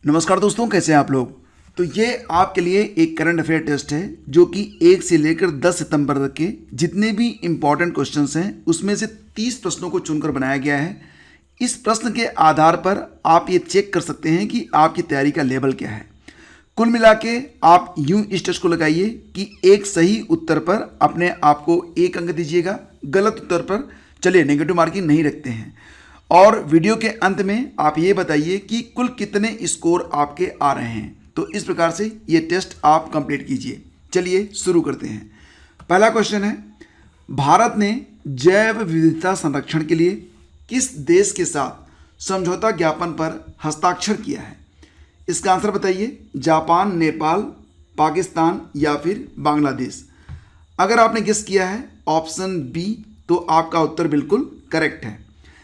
नमस्कार दोस्तों, कैसे हैं आप लोग। तो ये आपके लिए एक करंट अफेयर टेस्ट है जो कि 1 से लेकर 10 सितंबर तक के जितने भी इंपॉर्टेंट क्वेश्चंस हैं उसमें से 30 प्रश्नों को चुनकर बनाया गया है। इस प्रश्न के आधार पर आप ये चेक कर सकते हैं कि आपकी तैयारी का लेवल क्या है। कुल मिला के आप यूं इस टेस्ट को लगाइए कि एक सही उत्तर पर अपने आप को 1 अंक दीजिएगा, गलत उत्तर पर चलिए नेगेटिव मार्किंग नहीं रखते हैं। और वीडियो के अंत में आप ये बताइए कि कुल कितने स्कोर आपके आ रहे हैं। तो इस प्रकार से ये टेस्ट आप कंप्लीट कीजिए। चलिए शुरू करते हैं। पहला क्वेश्चन है, भारत ने जैव विविधता संरक्षण के लिए किस देश के साथ समझौता ज्ञापन पर हस्ताक्षर किया है। इसका आंसर बताइए। जापान, नेपाल, पाकिस्तान या फिर बांग्लादेश। अगर आपने गेस किया है ऑप्शन बी तो आपका उत्तर बिल्कुल करेक्ट है।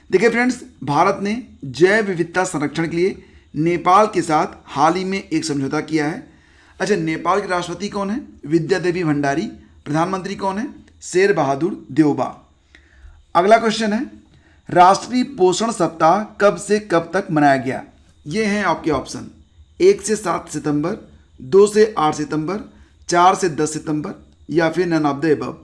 देखिए फ्रेंड्स, भारत ने जैव विविधता संरक्षण के लिए नेपाल के साथ हाल ही में एक समझौता किया है। अच्छा, नेपाल के राष्ट्रपति कौन है? विद्या देवी भंडारी। प्रधानमंत्री कौन है? शेर बहादुर देउबा। अगला क्वेश्चन है, राष्ट्रीय पोषण सप्ताह कब से कब तक मनाया गया। ये हैं आपके ऑप्शन। 1 से 7 सितंबर, 2 से 8 सितंबर, 4 से 10 सितंबर या फिर नन ऑफ द अबव।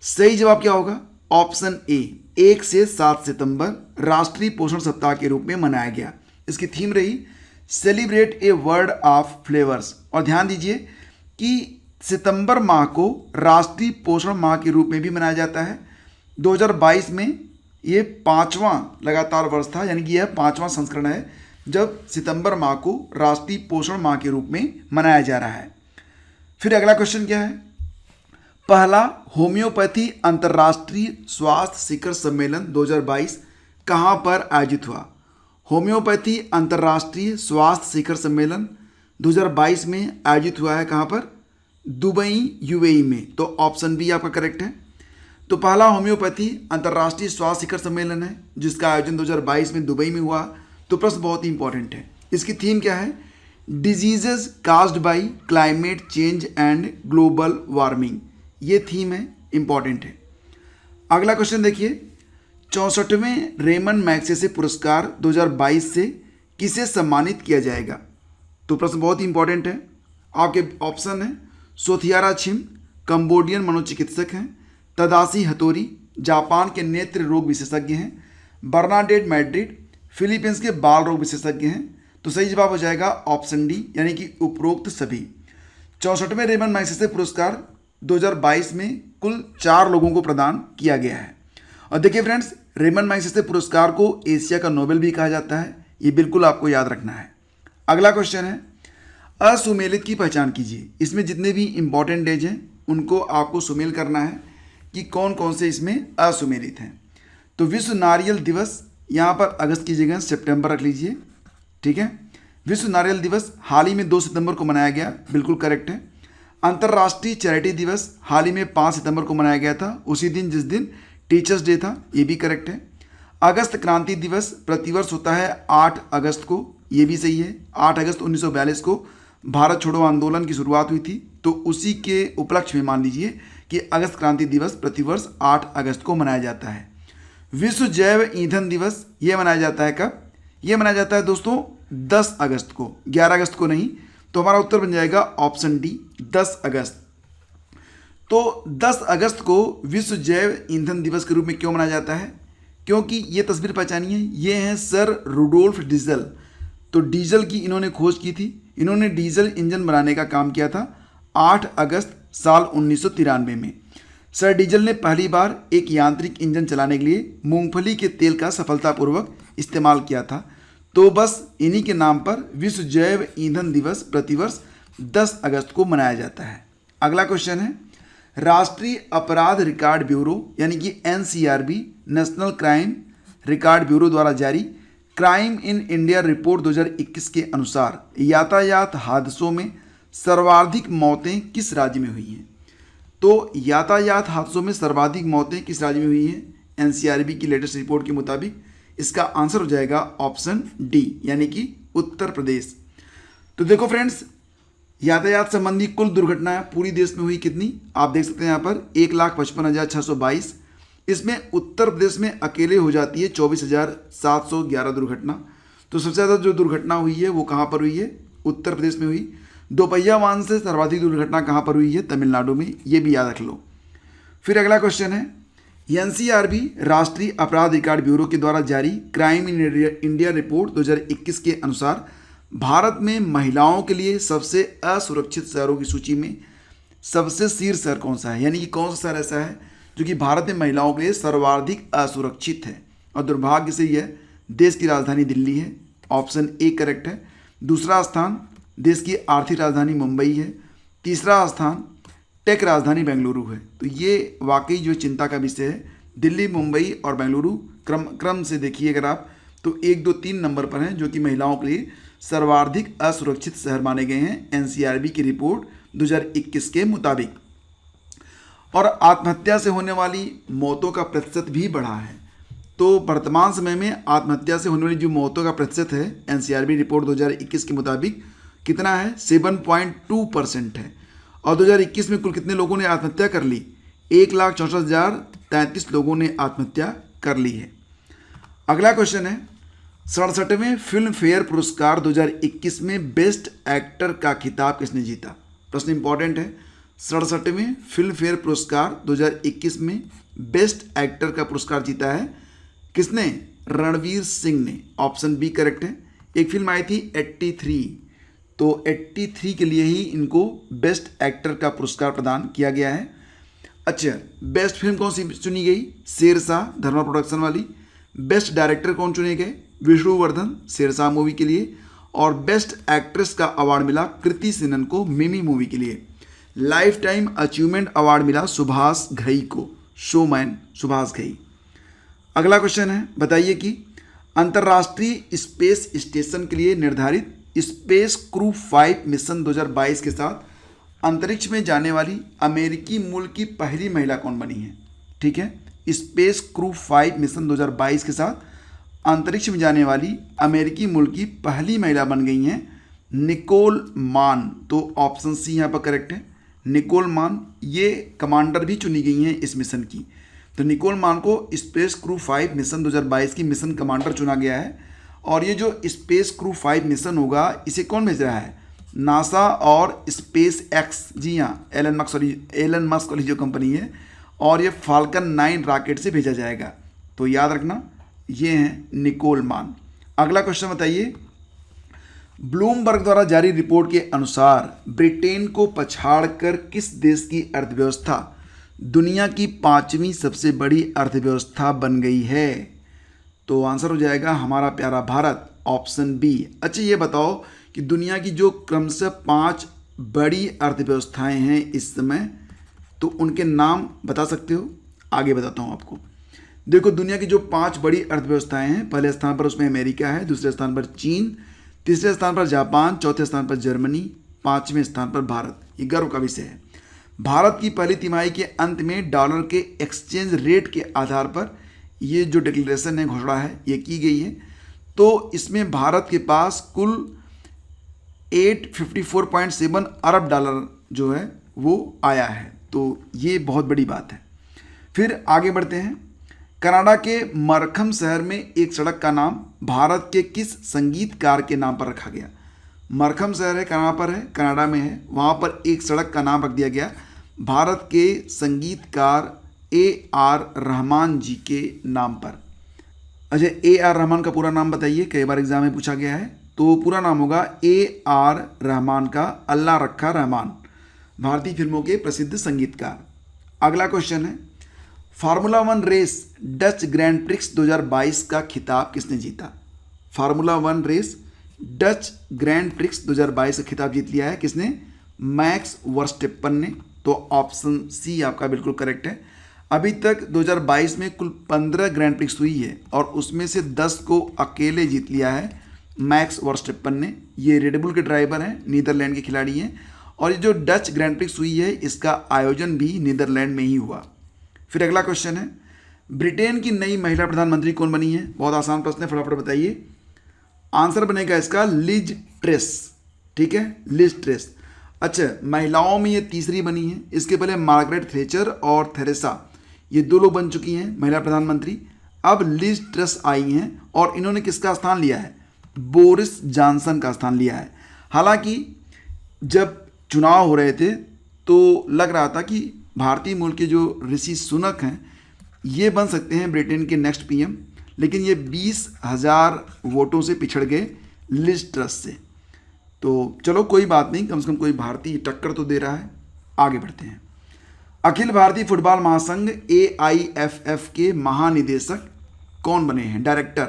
सही जवाब क्या होगा? ऑप्शन ए, 1 से 7 सितंबर राष्ट्रीय पोषण सप्ताह के रूप में मनाया गया। इसकी थीम रही celebrate a world of flavours. और ध्यान दीजिए कि सितंबर माह को राष्ट्रीय पोषण माह के रूप में भी मनाया जाता है। 2022 में ये 5वां लगातार वर्ष था, यानी कि यह 5वां संस्करण है जब सितंबर माह को राष्ट्रीय पोषण माह के रूप में मनाया जा रहा है। फिर अगला क्वेश्चन क्या है, पहला होम्योपैथी अंतर्राष्ट्रीय स्वास्थ्य शिखर सम्मेलन 2022 कहाँ पर आयोजित हुआ। होम्योपैथी अंतर्राष्ट्रीय स्वास्थ्य शिखर सम्मेलन 2022 में आयोजित हुआ है कहाँ पर? दुबई, यूएई में। तो ऑप्शन बी आपका करेक्ट है। तो पहला होम्योपैथी अंतर्राष्ट्रीय स्वास्थ्य शिखर सम्मेलन है जिसका आयोजन 2022 में दुबई में हुआ। तो प्रश्न बहुत ही इंपॉर्टेंट है। इसकी थीम क्या है? Diseases caused by climate change and global warming. ये थीम है, इंपॉर्टेंट है। अगला क्वेश्चन देखिए, 64वें रेमन मैग्सेसे पुरस्कार 2022 से किसे सम्मानित किया जाएगा। तो प्रश्न बहुत ही इंपॉर्टेंट है। आपके ऑप्शन है सोथियारा छिम, कंबोडियन मनोचिकित्सक हैं, तदाशी हथोरी, जापान के नेत्र रोग विशेषज्ञ हैं, बर्नाडेट मैड्रिड, फिलीपींस के बाल रोग विशेषज्ञ हैं। तो सही जवाब हो जाएगा ऑप्शन डी, यानी कि उपरोक्त सभी। 64वें रेमन मैग्सेसे पुरस्कार 2022 में कुल 4 लोगों को प्रदान किया गया है। और देखिए फ्रेंड्स, रेमन मैग्सेसे पुरस्कार को एशिया का नोबेल भी कहा जाता है, ये बिल्कुल आपको याद रखना है। अगला क्वेश्चन है, असुमेलित की पहचान कीजिए। इसमें जितने भी इंपॉर्टेंट डेज हैं उनको आपको सुमेल करना है कि कौन कौन से इसमें असुमेलित हैं। तो विश्व नारियल दिवस, यहाँ पर अगस्त की जगह सितंबर रख लीजिए, ठीक है। विश्व नारियल दिवस हाल ही में 2 सितंबर को मनाया गया, बिल्कुल करेक्ट है। अंतर्राष्ट्रीय चैरिटी दिवस हाल ही में 5 सितंबर को मनाया गया था, उसी दिन जिस दिन टीचर्स डे था, ये भी करेक्ट है। अगस्त क्रांति दिवस प्रतिवर्ष होता है 8 अगस्त को, ये भी सही है। 8 अगस्त 1942 को भारत छोड़ो आंदोलन की शुरुआत हुई थी, तो उसी के उपलक्ष्य में मान लीजिए कि अगस्त क्रांति दिवस प्रतिवर्ष 8 अगस्त को मनाया जाता है। विश्व जैव ईंधन दिवस ये मनाया जाता है कब? ये मनाया जाता है दोस्तों 10 अगस्त को, 11 अगस्त को नहीं। तो हमारा उत्तर बन जाएगा ऑप्शन डी, 10 अगस्त। तो 10 अगस्त को विश्व जैव ईंधन दिवस के रूप में क्यों मनाया जाता है? क्योंकि ये तस्वीर पहचानिए, ये हैं सर रुडोल्फ डीजल। तो डीजल की इन्होंने खोज की थी। इन्होंने डीजल इंजन बनाने का काम किया था 8 अगस्त साल 1993 में। सर डीजल ने पहली बार एक यांत्रिक इंजन चलाने के लिए मूंगफली के तेल का सफलतापूर्वक इस्तेमाल किया था। तो बस इन्हीं के नाम पर विश्व जैव ईंधन दिवस प्रतिवर्ष 10 अगस्त को मनाया जाता है। अगला क्वेश्चन है, राष्ट्रीय अपराध रिकॉर्ड ब्यूरो यानी कि NCRB, national crime record bureau द्वारा जारी क्राइम इन इंडिया रिपोर्ट 2021 के अनुसार यातायात हादसों में सर्वाधिक मौतें किस राज्य में हुई हैं। तो यातायात हादसों में सर्वाधिक मौतें किस राज्य में हुई हैं? एनसीआरबी की लेटेस्ट रिपोर्ट के मुताबिक इसका आंसर हो जाएगा ऑप्शन डी, यानी कि उत्तर प्रदेश। तो देखो फ्रेंड्स, यातायात संबंधी कुल दुर्घटनाएं पूरी देश में हुई कितनी, आप देख सकते हैं यहाँ पर 1,55,622। इसमें उत्तर प्रदेश में अकेले हो जाती है 24,711 दुर्घटना। तो सबसे ज़्यादा जो दुर्घटना हुई है वो कहाँ पर हुई है? उत्तर प्रदेश में हुई। दोपहिया वाहन से सर्वाधिक दुर्घटना कहाँ पर हुई है? तमिलनाडु में। ये भी याद रख लो। फिर अगला क्वेश्चन है, एनसीआरबी राष्ट्रीय अपराध रिकॉर्ड ब्यूरो के द्वारा जारी क्राइम इन इंडिया रिपोर्ट 2021 के अनुसार भारत में महिलाओं के लिए सबसे असुरक्षित शहरों की सूची में सबसे शीर्ष शहर कौन सा है? यानी कि कौन सा शहर ऐसा है जो कि भारत में महिलाओं के लिए सर्वाधिक असुरक्षित है? और दुर्भाग्य से यह देश की राजधानी दिल्ली है। ऑप्शन ए करेक्ट है। दूसरा स्थान देश की आर्थिक राजधानी मुंबई है। तीसरा स्थान टेक राजधानी बेंगलुरु है। तो ये वाकई जो चिंता का विषय है। दिल्ली, मुंबई और बेंगलुरु क्रम से देखिए अगर आप, तो 1, 2, 3 नंबर पर हैं जो कि महिलाओं के लिए सर्वाधिक असुरक्षित शहर माने गए हैं एनसीआरबी की रिपोर्ट 2021 के मुताबिक। और आत्महत्या से होने वाली मौतों का प्रतिशत भी बढ़ा है। तो वर्तमान समय में आत्महत्या से होने वाली जो मौतों का प्रतिशत है एनसीआरबी रिपोर्ट 2021 के मुताबिक कितना है? 7.2% है। और 2021 में कुल कितने लोगों ने आत्महत्या कर ली? 1,64,033 लोगों ने आत्महत्या कर ली है। अगला क्वेश्चन है, 67वें फिल्म फेयर पुरस्कार 2021 में बेस्ट एक्टर का खिताब किसने जीता? प्रश्न इंपॉर्टेंट है। 67वें फिल्म फेयर पुरस्कार 2021 में बेस्ट एक्टर का पुरस्कार जीता है किसने? रणवीर सिंह ने। ऑप्शन बी करेक्ट है। एक फिल्म आई थी 83, तो 83 के लिए ही इनको बेस्ट एक्टर का पुरस्कार प्रदान किया गया है। अच्छा, बेस्ट फिल्म कौन सी चुनी गई? शेरशाह, धर्मा प्रोडक्शन वाली। बेस्ट डायरेक्टर कौन चुने गए? विष्णुवर्धन, शेरशाह मूवी के लिए। और बेस्ट एक्ट्रेस का अवार्ड मिला कृति सेनन को मिमी मूवी के लिए। लाइफ टाइम अचीवमेंट अवार्ड मिला सुभाष घई को, शोमैन सुभाष घई। अगला क्वेश्चन है, बताइए कि अंतर्राष्ट्रीय स्पेस स्टेशन के लिए निर्धारित स्पेस क्रू 5 मिशन 2022 के साथ अंतरिक्ष में जाने वाली अमेरिकी मूल की पहली महिला कौन बनी है? ठीक है, स्पेस क्रू 5 मिशन 2022 के साथ अंतरिक्ष में जाने वाली अमेरिकी मूल की पहली महिला बन गई हैं निकोल मान। तो ऑप्शन सी यहाँ पर करेक्ट है, निकोल मान। ये कमांडर भी चुनी गई हैं इस मिशन की। तो निकोल मान को स्पेस क्रू 5 मिशन 2022 की मिशन कमांडर चुना गया है। और ये जो स्पेस क्रू 5 मिशन होगा इसे कौन भेज रहा है? नासा और स्पेस एक्स। जी हाँ, एलन मस्क वाली जो कंपनी है। और ये फाल्कन 9 रॉकेट से भेजा जाएगा। तो याद रखना, ये हैं निकोल मान। अगला क्वेश्चन बताइए, ब्लूमबर्ग द्वारा जारी रिपोर्ट के अनुसार ब्रिटेन को पछाड़कर किस देश की अर्थव्यवस्था दुनिया की 5वीं सबसे बड़ी अर्थव्यवस्था बन गई है? तो आंसर हो जाएगा हमारा प्यारा भारत, ऑप्शन बी। अच्छा, ये बताओ कि दुनिया की जो क्रमशः 5 बड़ी अर्थव्यवस्थाएं हैं इस समय, तो उनके नाम बता सकते हो? आगे बताता हूँ आपको। देखो, दुनिया की जो 5 बड़ी अर्थव्यवस्थाएं हैं, पहले स्थान पर उसमें अमेरिका है, दूसरे स्थान पर चीन, तीसरे स्थान पर जापान, चौथे स्थान पर जर्मनी, 5वें स्थान पर भारत। ये गर्व का विषय है। भारत की पहली तिमाही के अंत में डॉलर के एक्सचेंज रेट के आधार पर ये जो डिक्लेरेशन है, घोषणा है, ये की गई है। तो इसमें भारत के पास कुल 854.7 अरब डॉलर जो है वो आया है। तो ये बहुत बड़ी बात है। फिर आगे बढ़ते हैं। कनाडा के मरखम शहर में एक सड़क का नाम भारत के किस संगीतकार के नाम पर रखा गया? मरखम शहर है, कहाँ पर है? कनाडा में है। वहाँ पर एक सड़क का नाम रख दिया गया भारत के संगीतकार AR रहमान जी के नाम पर। अच्छा, AR रहमान का पूरा नाम बताइए, कई बार एग्जाम में पूछा गया है। तो पूरा नाम होगा AR रहमान का अल्लाह रखा रहमान, भारतीय फिल्मों के प्रसिद्ध संगीतकार। अगला क्वेश्चन है, formula 1 race Dutch grand prix 2022 का खिताब किसने जीता? Formula 1 race Dutch grand prix 2022 का खिताब जीत लिया है किसने? मैक्स वर्स्टेपन ने। तो ऑप्शन सी आपका बिल्कुल करेक्ट है। अभी तक 2022 में कुल 15 ग्रैंड प्रिक्स हुई है और उसमें से 10 को अकेले जीत लिया है मैक्स वर्स्टेपन ने। ये रेडबुल के ड्राइवर हैं, नीदरलैंड के खिलाड़ी हैं। और ये जो डच ग्रैंड प्रिक्स हुई है इसका आयोजन भी नीदरलैंड में ही हुआ। फिर अगला क्वेश्चन है, ब्रिटेन की नई महिला प्रधानमंत्री कौन बनी है? बहुत आसान प्रश्न है, फटाफट बताइए। आंसर बनेगा इसका लिज ट्रेस। ठीक है, लिज ट्रेस। अच्छा, महिलाओं में ये तीसरी बनी है। इसके पहले मार्गरेट थैचर और थेरेसा, ये 2 लोग बन चुकी हैं महिला प्रधानमंत्री। अब लिज ट्रेस आई हैं और इन्होंने किसका स्थान लिया है? बोरिस जॉनसन का स्थान लिया है। हालांकि जब चुनाव हो रहे थे तो लग रहा था कि भारतीय मूल के जो ऋषि सुनक हैं ये बन सकते हैं ब्रिटेन के नेक्स्ट पीएम, लेकिन ये 20,000 वोटों से पिछड़ गए लिज ट्रस से। तो चलो कोई बात नहीं, कम से कम कोई भारतीय टक्कर तो दे रहा है। आगे बढ़ते हैं। अखिल भारतीय फुटबॉल महासंघ AIFF के महानिदेशक कौन बने हैं, डायरेक्टर?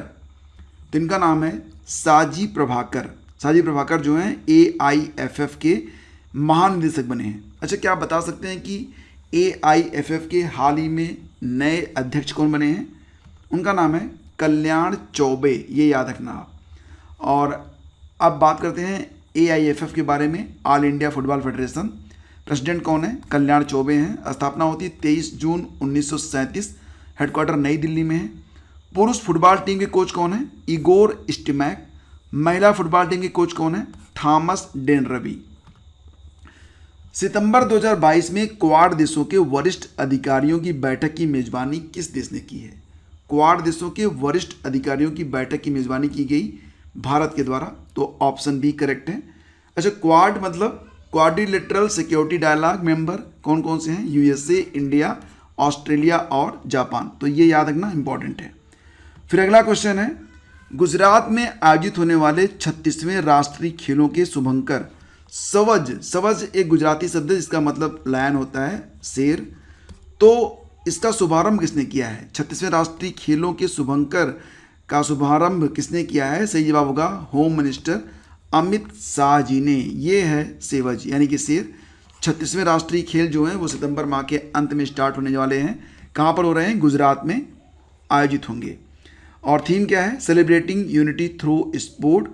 तो इनका नाम है साजी प्रभाकर। साजी प्रभाकर जो हैं AIFF के महानिदेशक बने हैं। अच्छा, क्या आप बता सकते हैं कि AIFF के हाल ही में नए अध्यक्ष कौन बने हैं? उनका नाम है कल्याण चौबे, ये याद रखना आप। और अब बात करते हैं AIFF के बारे में, all India football federation. President कौन है? कल्याण चौबे हैं। स्थापना होती है 23 जून 1937, हेडक्वार्टर नई दिल्ली में है। पुरुष फुटबॉल टीम के कोच कौन है? Igor Stimac. महिला फुटबॉल टीम के कोच कौन है? Thomas Dane Ravi. सितंबर 2022 में क्वाड देशों के वरिष्ठ अधिकारियों की बैठक की मेजबानी किस देश ने की है? क्वाड देशों के वरिष्ठ अधिकारियों की बैठक की मेजबानी की गई भारत के द्वारा, तो ऑप्शन बी करेक्ट है। अच्छा, क्वाड मतलब क्वाड्रिलेटरल सिक्योरिटी डायलॉग मेंबर कौन कौन से हैं? USA, इंडिया, ऑस्ट्रेलिया और जापान। तो ये याद रखना इंपॉर्टेंट है। फिर अगला क्वेश्चन है, गुजरात में आयोजित होने वाले 36वें राष्ट्रीय खेलों के शुभंकर सवज। सवज एक गुजराती शब्द है जिसका मतलब लायन होता है, शेर। तो इसका शुभारंभ किसने किया है? 36वें राष्ट्रीय खेलों के शुभंकर का शुभारंभ किसने किया है? सही जवाब होगा होम मिनिस्टर अमित शाह जी ने। ये है सेवज यानी कि शेर। 36वें राष्ट्रीय खेल जो हैं वो सितंबर माह के अंत में स्टार्ट होने वाले हैं। कहाँ पर हो रहे हैं? गुजरात में आयोजित होंगे। और थीम क्या है? Celebrating unity through sport.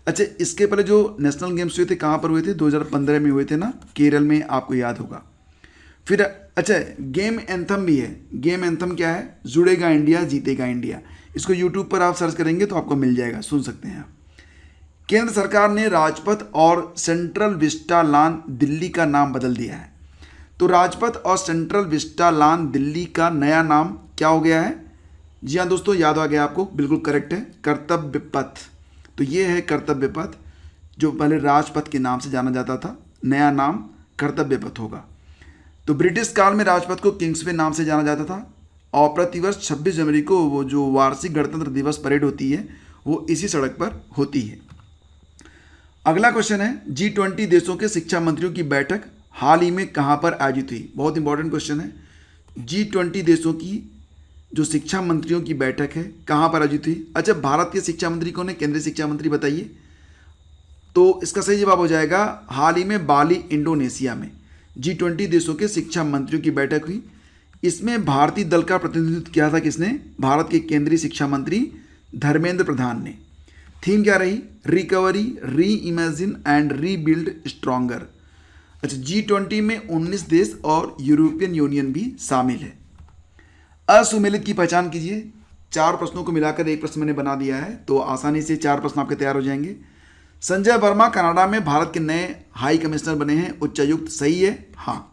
अच्छा, इसके पहले जो नेशनल गेम्स हुए थे कहाँ पर हुए थे? 2015 में हुए थे ना, केरल में, आपको याद होगा। फिर अच्छा, गेम एंथम भी है। गेम एंथम क्या है? जुड़ेगा इंडिया जीतेगा इंडिया। इसको यूट्यूब पर आप सर्च करेंगे तो आपको मिल जाएगा, सुन सकते हैं आप। केंद्र सरकार ने राजपथ और सेंट्रल विस्टा लॉन दिल्ली का नाम बदल दिया है। तो राजपथ और सेंट्रल विस्टा लॉन दिल्ली का नया नाम क्या हो गया है? जी हाँ दोस्तों, याद आ गया आपको, बिल्कुल करेक्ट है, कर्तव्य पथ। तो ये है कर्तव्य पथ, जो पहले राजपथ के नाम से जाना जाता था, नया नाम कर्तव्य पथ होगा। तो ब्रिटिश काल में राजपथ को किंग्सवे नाम से जाना जाता था। और प्रतिवर्ष 26 जनवरी को वो जो वार्षिक गणतंत्र दिवस परेड होती है वो इसी सड़क पर होती है। अगला क्वेश्चन है, G20 देशों के शिक्षा मंत्रियों की बैठक हाल ही में कहाँ पर आयोजित हुई? बहुत इंपॉर्टेंट क्वेश्चन है। G20 देशों की जो शिक्षा मंत्रियों की बैठक है कहाँ पर आयोजित हुई? अच्छा, भारत के शिक्षा मंत्री कौन है? केंद्रीय शिक्षा मंत्री बताइए। तो इसका सही जवाब हो जाएगा हाल ही में बाली, इंडोनेशिया में G20 देशों के शिक्षा मंत्रियों की बैठक हुई। इसमें भारतीय दल का प्रतिनिधित्व किया था किसने? भारत के केंद्रीय शिक्षा मंत्री धर्मेंद्र प्रधान ने। थीम क्या रही? रिकवरी, री इमेजिन एंड रीबिल्ड स्ट्रॉन्गर। अच्छा, G20 में 19 देश और यूरोपियन यूनियन भी शामिल है। असुमेलित की पहचान कीजिए। 4 प्रश्नों को मिलाकर एक प्रश्न मैंने बना दिया है, तो आसानी से 4 प्रश्न आपके तैयार हो जाएंगे। संजय वर्मा कनाडा में भारत के नए हाई कमिश्नर बने हैं, उच्चायुक्त। सही है? हाँ।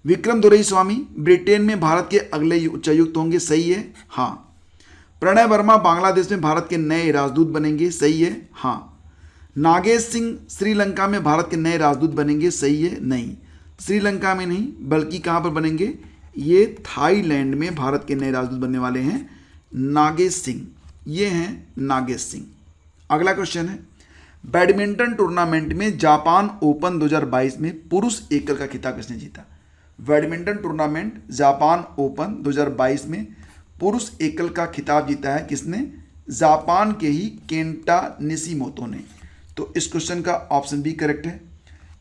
विक्रम दोरईस्वामी ब्रिटेन में भारत के अगले उच्चायुक्त होंगे। सही है? हाँ। प्रणय वर्मा बांग्लादेश में भारत के नए राजदूत बनेंगे। सही है? हाँ। नागेश सिंह श्रीलंका में भारत के नए राजदूत बनेंगे। सही है? नहीं, श्रीलंका में नहीं, बल्कि कहाँ पर बनेंगे? ये थाईलैंड में भारत के नए राजदूत बनने वाले हैं नागेश सिंह। ये हैं नागेश सिंह। अगला क्वेश्चन है, बैडमिंटन टूर्नामेंट में जापान ओपन 2022 में पुरुष एकल का खिताब किसने जीता? बैडमिंटन टूर्नामेंट जापान ओपन 2022 में पुरुष एकल का खिताब जीता है किसने? जापान के ही केंटा निशिमोतो ने। तो इस क्वेश्चन का ऑप्शन बी करेक्ट है।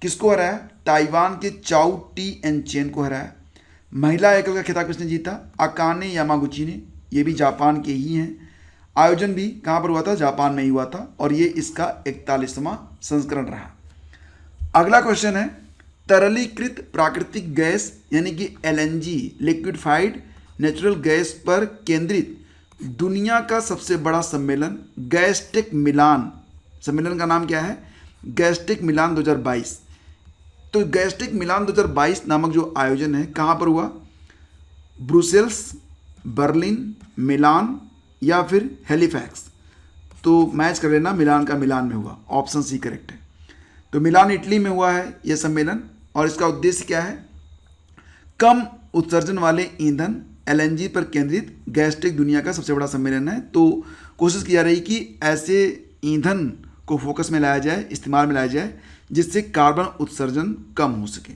किसको हराया? ताइवान के चाउ टी एन चेन को हराया। महिला एकल का खिताब किसने जीता? अकाने यामागुची ने। ये भी जापान के ही हैं। आयोजन भी कहाँ पर हुआ था? जापान में ही हुआ था, और ये इसका 41वां संस्करण रहा। अगला क्वेश्चन है, तरलीकृत प्राकृतिक गैस यानी कि LNG लिक्विफाइड नेचुरल गैस पर केंद्रित दुनिया का सबसे बड़ा सम्मेलन गैस्टेक मिलान, सम्मेलन का नाम क्या है? गैस्टेक मिलान 2022। तो गैस्टेक मिलान 2022 नामक जो आयोजन है कहाँ पर हुआ? ब्रुसेल्स, बर्लिन, मिलान या फिर हेलीफैक्स? तो मैच कर लेना, मिलान का मिलान में हुआ, ऑप्शन सी करेक्ट है। तो मिलान इटली में हुआ है यह सम्मेलन, और इसका उद्देश्य क्या है? कम उत्सर्जन वाले ईंधन एलएनजी पर केंद्रित गैस्ट्रिक दुनिया का सबसे बड़ा सम्मेलन है। तो कोशिश की जा रही कि ऐसे ईंधन को फोकस में लाया जाए, इस्तेमाल में लाया जाए, जिससे कार्बन उत्सर्जन कम हो सके।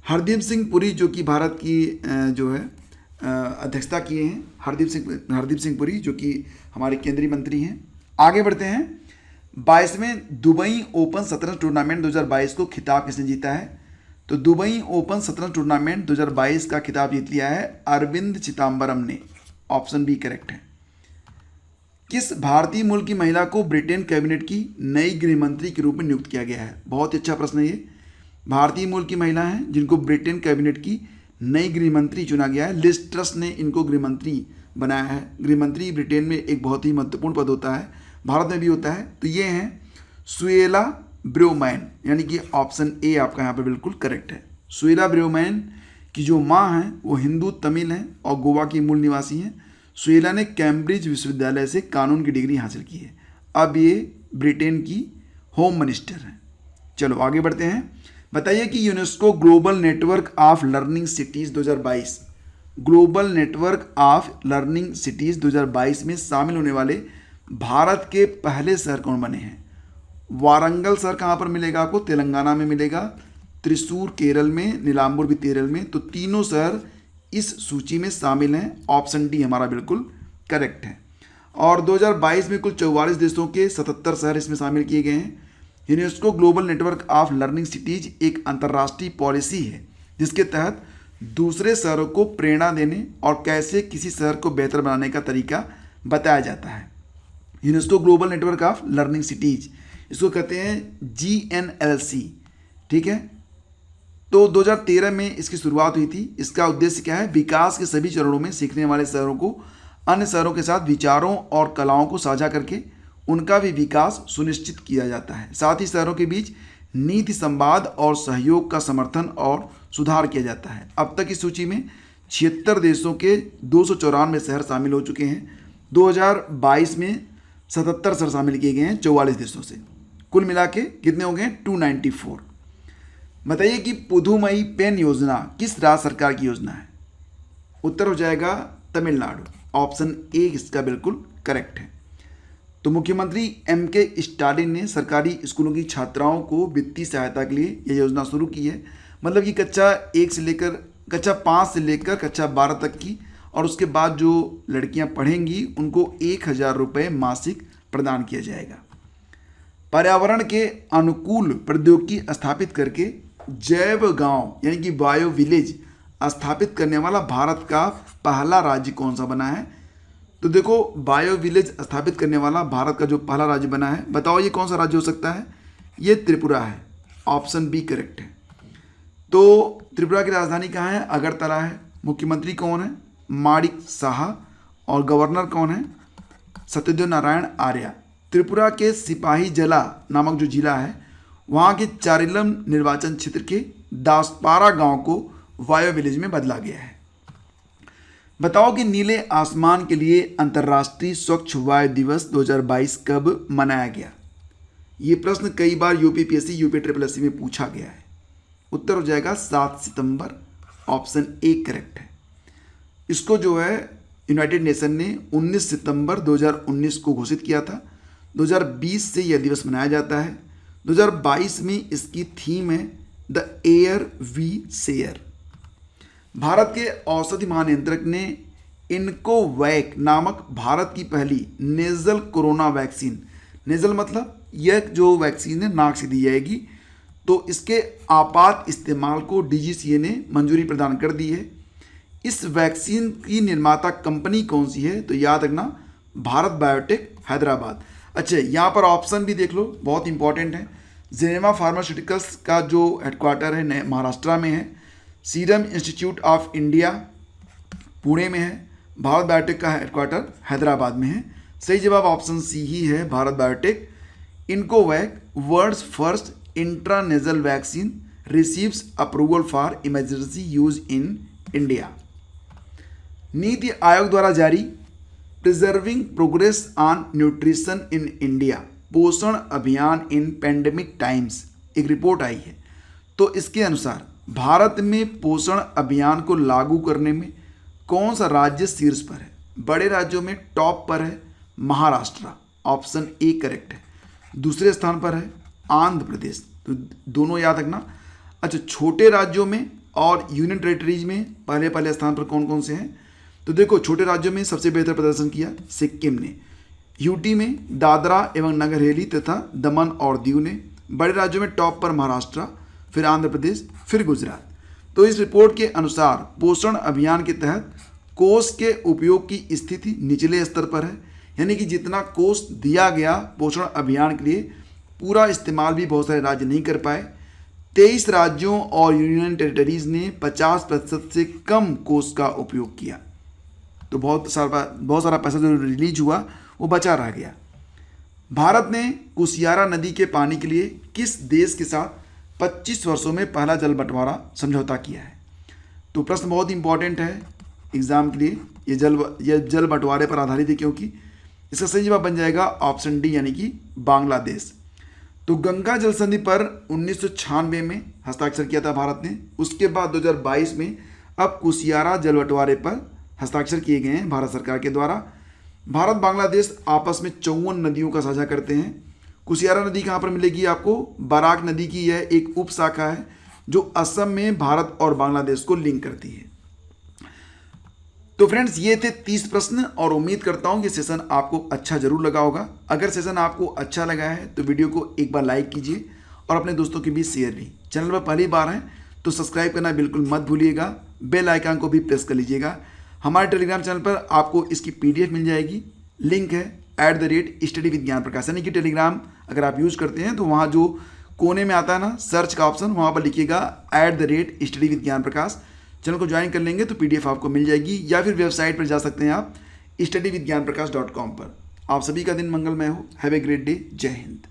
हरदीप सिंह पुरी जो कि भारत की जो है अध्यक्षता किए हैं, हरदीप सिंह पुरी जो कि हमारे केंद्रीय मंत्री हैं। आगे बढ़ते हैं। 22वें दुबई ओपन शतरंज टूर्नामेंट 2022 को खिताब किसने जीता है? तो दुबई ओपन शतरंज टूर्नामेंट 2022 का खिताब जीत लिया है अरविंद चिदम्बरम ने। ऑप्शन बी करेक्ट है। किस भारतीय मूल की महिला को ब्रिटेन कैबिनेट की नई गृह मंत्री के रूप में नियुक्त किया गया है? बहुत अच्छा प्रश्न है ये। भारतीय मूल की महिला हैं जिनको ब्रिटेन कैबिनेट की नई गृह मंत्री चुना गया है। लिज ट्रस ने इनको गृह मंत्री बनाया है। गृह मंत्री ब्रिटेन में एक बहुत ही महत्वपूर्ण पद होता है, भारत में भी होता है। तो ये हैं सुएला ब्रेउमैन, यानी कि ऑप्शन ए आपका यहाँ पर बिल्कुल करेक्ट है। सुएला ब्रेउमैन की जो माँ हैं वो हिंदू तमिल हैं और गोवा की मूल निवासी हैं। सुएला ने कैम्ब्रिज विश्वविद्यालय से कानून की डिग्री हासिल की है। अब ये ब्रिटेन की होम मिनिस्टर हैं। चलो आगे बढ़ते हैं। बताइए कि UNESCO global network of learning cities 2022, global network of learning cities 2022 में शामिल होने वाले भारत के पहले शहर कौन बने हैं? वारंगल शहर कहाँ पर मिलेगा आपको? तेलंगाना में मिलेगा, त्रिशूर केरल में, नीलाम्बुर भी केरल में। तो तीनों शहर इस सूची में शामिल हैं। ऑप्शन डी हमारा बिल्कुल करेक्ट है। और 2022 में कुल 44 देशों के 77 शहर इसमें शामिल किए गए हैं। UNESCO global network of learning cities एक अंतर्राष्ट्रीय पॉलिसी है जिसके तहत दूसरे शहरों को प्रेरणा देने और कैसे किसी शहर को बेहतर बनाने का तरीका बताया जाता है। UNESCO global network of learning cities, इसको कहते हैं GNLC, ठीक है। तो 2013 में इसकी शुरुआत हुई थी। इसका उद्देश्य क्या है? विकास के सभी चरणों में सीखने वाले शहरों को अन्य शहरों के साथ विचारों और कलाओं को साझा करके उनका भी विकास सुनिश्चित किया जाता है। साथ ही शहरों के बीच नीति संवाद और सहयोग का समर्थन और सुधार किया जाता है। अब तक इस सूची में 76 देशों के 294 शहर शामिल हो चुके हैं। 2022 में 77 शहर शामिल किए गए हैं 44 देशों से। कुल मिला के कितने हो गए? 294। बताइए कि पुदुमई पेन योजना किस राज्य सरकार की योजना है? उत्तर हो जाएगा तमिलनाडु। ऑप्शन ए इसका बिल्कुल करेक्ट है। तो मुख्यमंत्री MK स्टालिन ने सरकारी स्कूलों की छात्राओं को वित्तीय सहायता के लिए यह योजना शुरू की है। मतलब कि कक्षा 5 से लेकर कक्षा 12 तक की, और उसके बाद जो लड़कियां पढ़ेंगी उनको 1000 रुपये मासिक प्रदान किया जाएगा। पर्यावरण के अनुकूल प्रौद्योगिकी स्थापित करके जैव गांव यानी कि बायो विलेज स्थापित करने वाला भारत का पहला राज्य कौन सा बना है? तो देखो, बायो विलेज स्थापित करने वाला भारत का जो पहला राज्य बना है, बताओ ये कौन सा राज्य हो सकता है? ये त्रिपुरा है। ऑप्शन बी करेक्ट है। तो त्रिपुरा की राजधानी कहाँ है? अगरतला है। मुख्यमंत्री कौन है? माणिक साहा। और गवर्नर कौन है? सत्यदेव नारायण आर्य। त्रिपुरा के सिपाही जला नामक जो जिला है, वहाँ के चारिलम निर्वाचन क्षेत्र के दासपारा गांव को बायो विलेज में बदला गया है। बताओ कि नीले आसमान के लिए अंतर्राष्ट्रीय स्वच्छ वायु दिवस 2022 कब मनाया गया? ये प्रश्न कई बार UPPSC UPSSC में पूछा गया है। उत्तर हो जाएगा 7 सितंबर। ऑप्शन ए करेक्ट है। इसको जो है यूनाइटेड नेशन ने 19 सितंबर 2019 को घोषित किया था। 2020 से यह दिवस मनाया जाता है। 2022 में इसकी थीम है the air we share. Bharat के औषधि महानियंत्रक ने इनकोवैक नामक भारत की पहली नेजल कोरोना वैक्सीन, नेजल मतलब यह जो वैक्सीन है नाक से दी जाएगी, तो इसके आपात इस्तेमाल को DGCA ने मंजूरी प्रदान कर दी है। इस वैक्सीन की निर्माता कंपनी कौन सी है? तो याद रखना, भारत बायोटेक हैदराबाद। अच्छा, यहाँ पर ऑप्शन भी देख लो, बहुत इंपॉर्टेंट है। जेनेमा फार्मास्यूटिकल्स का जो हेडक्वार्टर है महाराष्ट्र में है। Serum institute of India Pune में है। भारत बायोटेक का हेडक्वार्टर हैदराबाद में है। सही जवाब ऑप्शन सी ही है, Bharat Biotech. INCOVACC world's first intranasal vaccine receives approval for emergency use in India. NITI Aayog द्वारा जारी preserving progress on nutrition in India, Poshan Abhiyaan in pandemic times, एक रिपोर्ट आई है। तो इसके अनुसार भारत में पोषण अभियान को लागू करने में कौन सा राज्य शीर्ष पर है? बड़े राज्यों में टॉप पर है महाराष्ट्र, ऑप्शन ए करेक्ट है। दूसरे स्थान पर है आंध्र प्रदेश, तो दोनों याद रखना। अच्छा, छोटे राज्यों में और यूनियन टेरिटरीज में पहले स्थान पर कौन कौन से हैं? तो देखो, छोटे राज्यों में सबसे बेहतर प्रदर्शन किया सिक्किम ने, यूटी में दादरा एवं नगर हवेली तथा दमन और दीव ने, बड़े राज्यों में टॉप पर महाराष्ट्र, फिर आंध्र प्रदेश, फिर गुजरात। तो इस रिपोर्ट के अनुसार पोषण अभियान के तहत कोष के उपयोग की स्थिति निचले स्तर पर है, यानी कि जितना कोष दिया गया पोषण अभियान के लिए पूरा इस्तेमाल भी बहुत सारे राज्य नहीं कर पाए। 23 राज्यों और यूनियन टेरिटरीज ने 50% से कम कोष का उपयोग किया। तो बहुत सारा पैसा जो रिलीज हुआ वो बचा रह गया। भारत ने कुशियारा नदी के पानी के लिए किस देश के साथ 25 वर्षों में पहला जल बंटवारा समझौता किया है? तो प्रश्न बहुत इंपॉर्टेंट है एग्जाम के लिए, ये जल बंटवारे पर आधारित है, क्योंकि इसका सही जवाब बन जाएगा ऑप्शन डी, यानी कि बांग्लादेश। तो गंगा जल संधि पर 1996 में हस्ताक्षर किया था भारत ने। उसके बाद 2022 में अब कुशियारा जल बंटवारे पर हस्ताक्षर किए गए हैं भारत सरकार के द्वारा। भारत बांग्लादेश आपस में 54 नदियों का साझा करते हैं। कुशियारा नदी कहाँ पर मिलेगी आपको? बराक नदी की यह एक उप शाखा है जो असम में भारत और बांग्लादेश को लिंक करती है। तो फ्रेंड्स, ये थे 30 प्रश्न और उम्मीद करता हूँ कि सेशन आपको अच्छा जरूर लगा होगा। अगर सेशन आपको अच्छा लगा है तो वीडियो को एक बार लाइक कीजिए और अपने दोस्तों के बीच शेयर भी। चैनल पर पहली बार हैं तो सब्सक्राइब करना बिल्कुल मत भूलिएगा, बेल आइकन को भी प्रेस कर लीजिएगा। हमारे टेलीग्राम चैनल पर आपको इसकी PDF मिल जाएगी, लिंक है @स्टडी विद ज्ञान प्रकाश, यानी कि टेलीग्राम अगर आप यूज़ करते हैं तो वहाँ जो कोने में आता है ना सर्च का ऑप्शन, वहाँ पर लिखिएगा @स्टडी विद ज्ञान प्रकाश। चैनल को ज्वाइन कर लेंगे तो PDF आपको मिल जाएगी, या फिर वेबसाइट पर जा सकते हैं आप studyvidgyanprakash.com पर। आप सभी का दिन मंगलमय हो। Have a great day. जय हिंद।